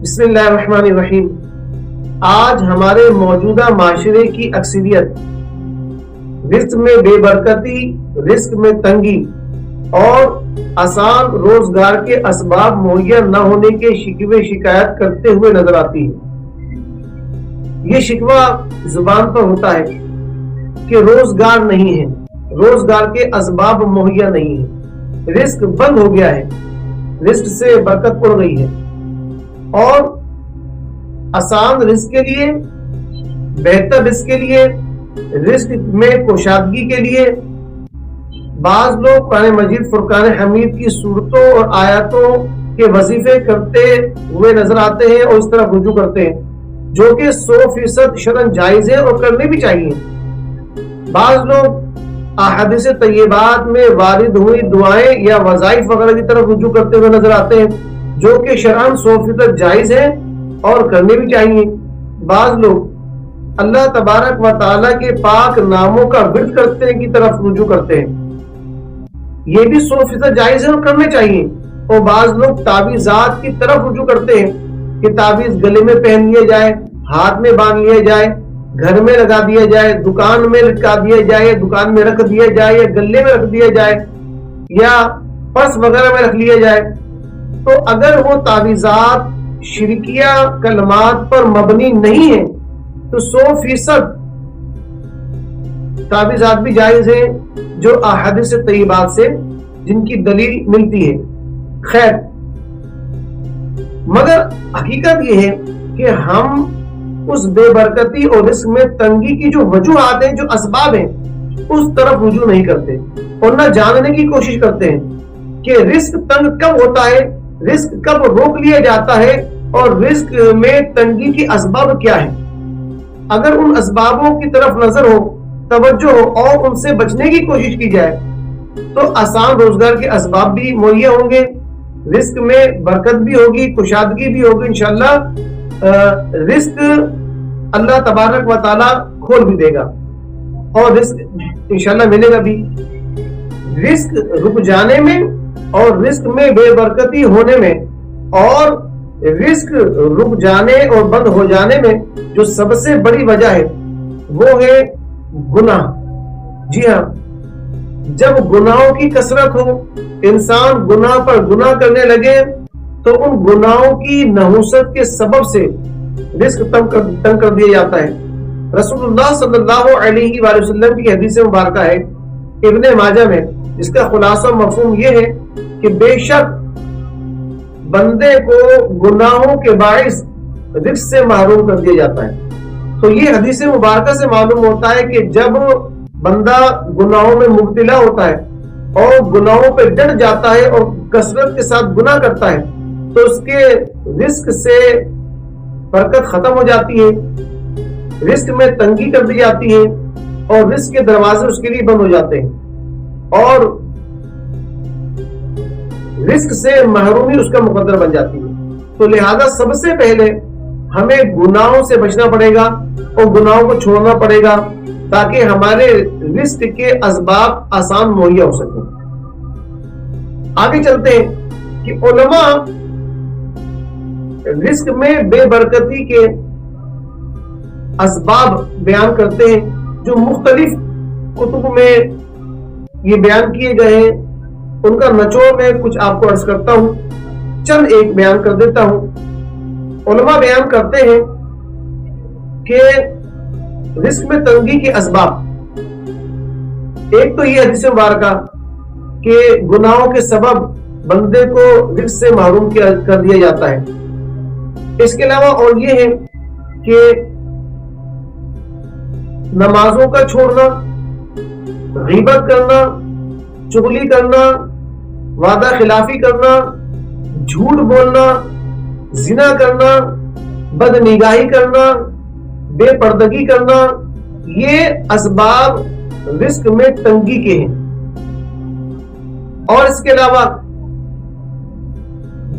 بسم اللہ الرحمن الرحیم۔ آج ہمارے موجودہ معاشرے کی اکثریت رزق میں بے برکتی، رزق میں تنگی اور آسان روزگار کے اسباب مہیا نہ ہونے کے شکوے شکایت کرتے ہوئے نظر آتی ہے۔ یہ شکوہ زبان پر ہوتا ہے کہ روزگار نہیں ہے، روزگار کے اسباب مہیا نہیں ہے، رزق بند ہو گیا ہے، رزق سے برکت اڑ گئی ہے، اور آسان رزق کے لیے، بہتر رزق کے لیے، رزق میں کشادگی کے لیے بعض لوگ قرآن مجید فرقان حمید کی صورتوں اور آیاتوں کے وظیفے کرتے ہوئے نظر آتے ہیں اور اس طرح رجوع کرتے ہیں، جو کہ 100% شرعاً جائز ہے اور کرنے بھی چاہیے۔ بعض لوگ احادیث طیبات میں وارد ہوئی دعائیں یا وظائف وغیرہ کی طرف رجوع کرتے ہوئے نظر آتے ہیں، جو کہ شرعاً 100% جائز ہے اور کرنے بھی چاہیے۔ بعض لوگ اللہ تبارک و تعالیٰ کے پاک ناموں کا ورد کرتے کی طرف رجوع کرتے ہیں، یہ بھی 100% جائز ہے اور کرنے چاہیے۔ اور بعض لوگ تعویذات کی طرف رجوع کرتے ہیں کہ تعویذ گلے میں پہن لیا جائے، ہاتھ میں باندھ لیا جائے، گھر میں لگا دیا جائے، دکان میں لٹکا دیا جائے، دکان میں رکھ دیا جائے، یا گلے میں رکھ دیا جائے، یا پرس وغیرہ میں رکھ لیا جائے۔ تو اگر وہ تعویذات شرکیہ کلمات پر مبنی نہیں ہے تو 100% تعویذات بھی جائز ہیں جو احادیث طیبات سے جن کی دلیل ملتی ہے۔ خیر، مگر حقیقت یہ ہے کہ ہم اس بے برکتی اور رزق میں تنگی کی جو وجوہات ہیں، جو اسباب ہیں، اس طرف رجوع نہیں کرتے اور نہ جاننے کی کوشش کرتے ہیں کہ رزق تنگ کب ہوتا ہے، رزق کب روک لیا جاتا ہے، اور رزق میں تنگی کی اسباب کیا ہیں۔ اگر ان اسبابوں کی طرف نظر ہو، توجہ ہو اور ان سے بچنے کی کوشش کی جائے تو آسان روزگار کے اسباب بھی مہیا ہوں گے، رزق میں برکت بھی ہوگی، کشادگی بھی ہوگی، انشاءاللہ رزق اللہ تبارک و تعالیٰ کھول بھی دے گا اور رزق انشاءاللہ ملے گا بھی۔ رزق رک جانے میں اور رزق میں بے برکتی ہونے میں اور رزق رک جانے اور بند ہو جانے میں جو سب سے بڑی وجہ ہے وہ ہے گناہ۔ جی ہاں، جب گناہوں کی کثرت ہو، انسان گناہ پر گناہ کرنے لگے تو ان گناہوں کی نحوست کے سبب سے رزق تنگ کر دیا جاتا ہے۔ رسول اللہ صلی اللہ علیہ وآلہ وسلم کی حدیث مبارکہ ہے ابن ماجہ میں، جس کا خلاصہ مفہوم یہ ہے کہ بے شک بندے کو گناہوں کے باعث رزق سے محروم کر دیا جاتا ہے۔ تو یہ حدیث مبارکہ سے معلوم ہوتا ہے کہ جب بندہ گناہوں میں مبتلا ہوتا ہے اور گناہوں پہ ڈٹ جاتا ہے اور کثرت کے ساتھ گناہ کرتا ہے تو اس کے رزق سے برکت ختم ہو جاتی ہے، رزق میں تنگی کر دی جاتی ہے اور رزق کے دروازے اس کے لیے بند ہو جاتے ہیں اور رزق سے محرومی اس کا مقدر بن جاتی ہے۔ تو لہذا سب سے پہلے ہمیں گناہوں سے بچنا پڑے گا اور گناہوں کو چھوڑنا پڑے گا تاکہ ہمارے رزق کے اسباب آسان مہیا ہو سکیں۔ آگے چلتے ہیں کہ علماء رزق میں بے برکتی کے اسباب بیان کرتے ہیں جو مختلف کتب میں یہ بیان کیے گئے ہیں۔ ان کا نچوڑ میں کچھ آپ کو عرض کرتا ہوں، چند ایک بیان کر دیتا ہوں۔ علماء بیان کرتے ہیں کہ رزق میں تنگی کے اسباب، ایک تو یہ حدیث مبارکہ کہ گناہوں کے سبب بندے کو رزق سے محروم کر دیا جاتا ہے۔ اس کے علاوہ اور یہ ہے کہ نمازوں کا چھوڑنا، غیبت کرنا، چغلی کرنا، وعدہ خلافی کرنا، جھوٹ بولنا، زنا کرنا، بد نگاہی کرنا، بے پردگی کرنا، یہ اسباب رزق میں تنگی کے ہیں۔ اور اس کے علاوہ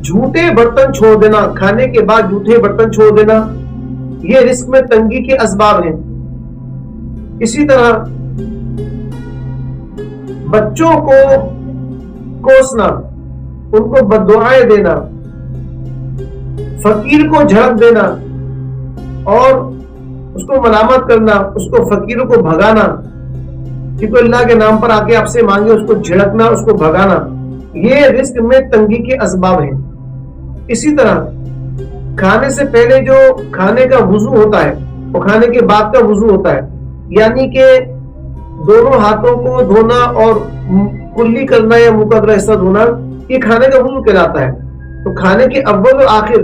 جھوٹے برتن چھوڑ دینا، کھانے کے بعد جھوٹے برتن چھوڑ دینا، یہ رزق میں تنگی کے اسباب ہیں۔ اسی طرح بچوں کو کوسنا، ان کو بددعائیں دینا، فقیر کو جھڑک دینا اور اس کو ملامت کرنا، اس کو فقیروں کو بھگانا کہ کوئی اللہ کے نام پر آ کے آپ سے مانگے، اس کو جھڑکنا، اس کو بھگانا، یہ رزق میں تنگی کے اسباب ہیں۔ اسی طرح کھانے سے پہلے جو کھانے کا وضو ہوتا ہے اور کھانے کے بعد کا وضو ہوتا ہے، یعنی کہ دونوں ہاتھوں کو دھونا اور کلی کرنا یا منہ کا اگلا حصہ دھونا، یہ کھانے کا وضو کہلاتا ہے۔ تو کھانے کے اول و آخر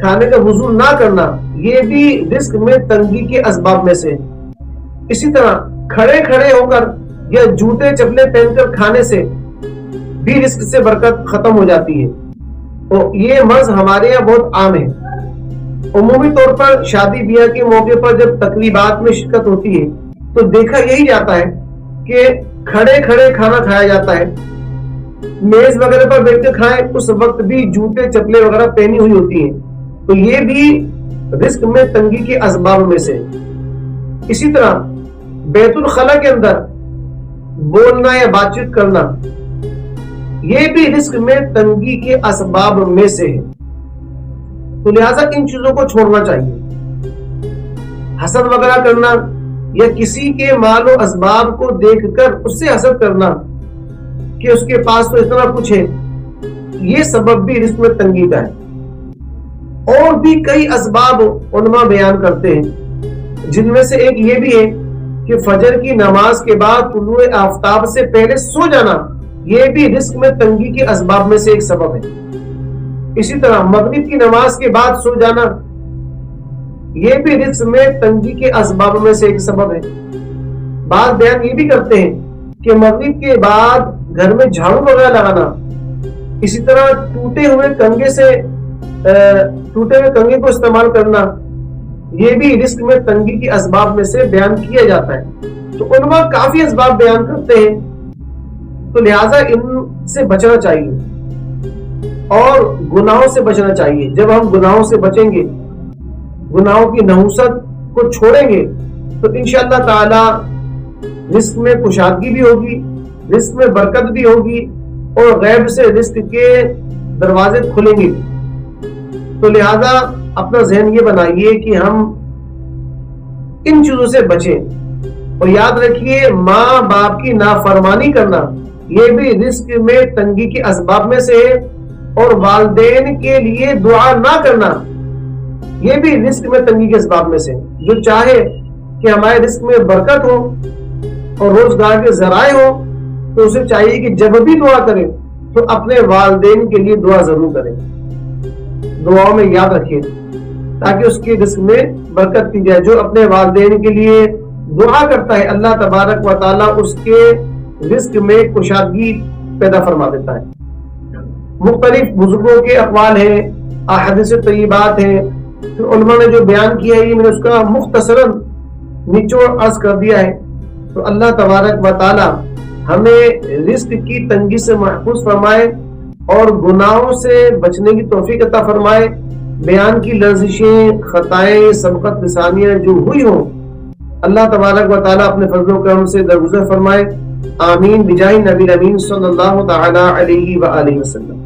کھانے کا وضو نہ کرنا، یہ بھی رزق میں تنگی کے اسباب میں سے۔ اسی طرح کھڑے کھڑے ہو کر یا جوتے چپلے پہن کر کھانے سے بھی رزق سے برکت ختم ہو جاتی ہے، اور یہ مرض ہمارے یہاں بہت عام ہے۔ عمومی طور پر شادی بیاہ کے موقع پر جب تقریبات میں شرکت ہوتی ہے تو دیکھا یہی جاتا ہے کہ کھڑے کھڑے کھانا کھایا جاتا ہے، میز وغیرہ پر بیٹھ کے کھائیں، اس وقت بھی جوتے چپلے وغیرہ پہنی ہوئی ہوتی ہیں، تو یہ بھی رزق میں تنگی کے اسباب میں سے۔ اسی طرح بیت الخلا کے اندر بولنا یا بات چیت کرنا، یہ بھی رزق میں تنگی کے اسباب میں سے ہے۔ تو لہٰذا ان چیزوں کو چھوڑنا چاہیے۔ حسد وغیرہ کرنا یا کسی کے مال و اسباب کو دیکھ کر اس سے حسد کرنا کہ اس کے پاس تو اتنا کچھ ہے، یہ سبب بھی رزق میں تنگی کا ہے۔ اور بھی کئی اسباب علماء بیان کرتے ہیں، جن میں سے ایک یہ بھی ہے کہ فجر کی نماز کے بعد طلوع آفتاب سے پہلے سو جانا، یہ بھی رزق میں تنگی کے اسباب میں سے ایک سبب ہے۔ اسی طرح مغرب کی نماز کے بعد سو جانا، یہ بھی رزق میں تنگی کے اسباب میں سے ایک سبب ہے۔ بعض بیان یہ بھی کرتے ہیں کہ مغرب کے بعد گھر میں جھاڑو وغیرہ لگانا، اسی طرح ٹوٹے ہوئے کنگے کو استعمال کرنا، یہ بھی رزق میں تنگی کے اسباب میں سے بیان کیا جاتا ہے۔ تو علماء کافی اسباب بیان کرتے ہیں، تو لہٰذا ان سے بچنا چاہیے اور گناہوں سے بچنا چاہیے۔ جب ہم گناہوں سے بچیں گے، گناہوں کی نحوست کو چھوڑیں گے، تو انشاءاللہ تعالی رزق میں کشادگی بھی ہوگی، رزق میں برکت بھی ہوگی، اور غیب سے رزق کے دروازے کھلیں گے۔ تو لہذا اپنا ذہن یہ بنائیے کہ ہم ان چیزوں سے بچیں، اور یاد رکھیے ماں باپ کی نافرمانی کرنا یہ بھی رزق میں تنگی کے اسباب میں سے ہے، اور والدین کے لیے دعا نہ کرنا یہ بھی رزق میں تنگی کے اسباب میں سے۔ جو چاہے کہ ہمارے رزق میں برکت ہو اور روزگار کے ذرائع ہو، تو اسے چاہیے کہ جب بھی دعا کرے تو اپنے والدین کے لیے دعا ضرور کرے، دعاؤں میں یاد رکھیے، تاکہ اس کے رزق میں برکت کی جائے۔ جو اپنے والدین کے لیے دعا کرتا ہے، اللہ تبارک و تعالیٰ اس کے رزق میں کشادگی پیدا فرما دیتا ہے۔ مختلف بزرگوں کے اقوال ہیں، احادیث طیبات ہیں، علماء نے جو بیان کیا ہے، میں نے اس کا مختصراً نچوڑ عرض کر دیا ہے۔ تو اللہ تبارک و تعالیٰ ہمیں رزق کی تنگی سے محفوظ فرمائے اور گناہوں سے بچنے کی توفیق عطا فرمائے۔ بیان کی لرزشیں، خطائیں، سبقت لسانیاں جو ہوئی ہوں، اللہ تبارک و تعالیٰ اپنے فضل و کرم سے درگزر فرمائے۔ آمین بجاہ نبی الامین صلی اللہ تعالی علیہ وآلہ وسلم۔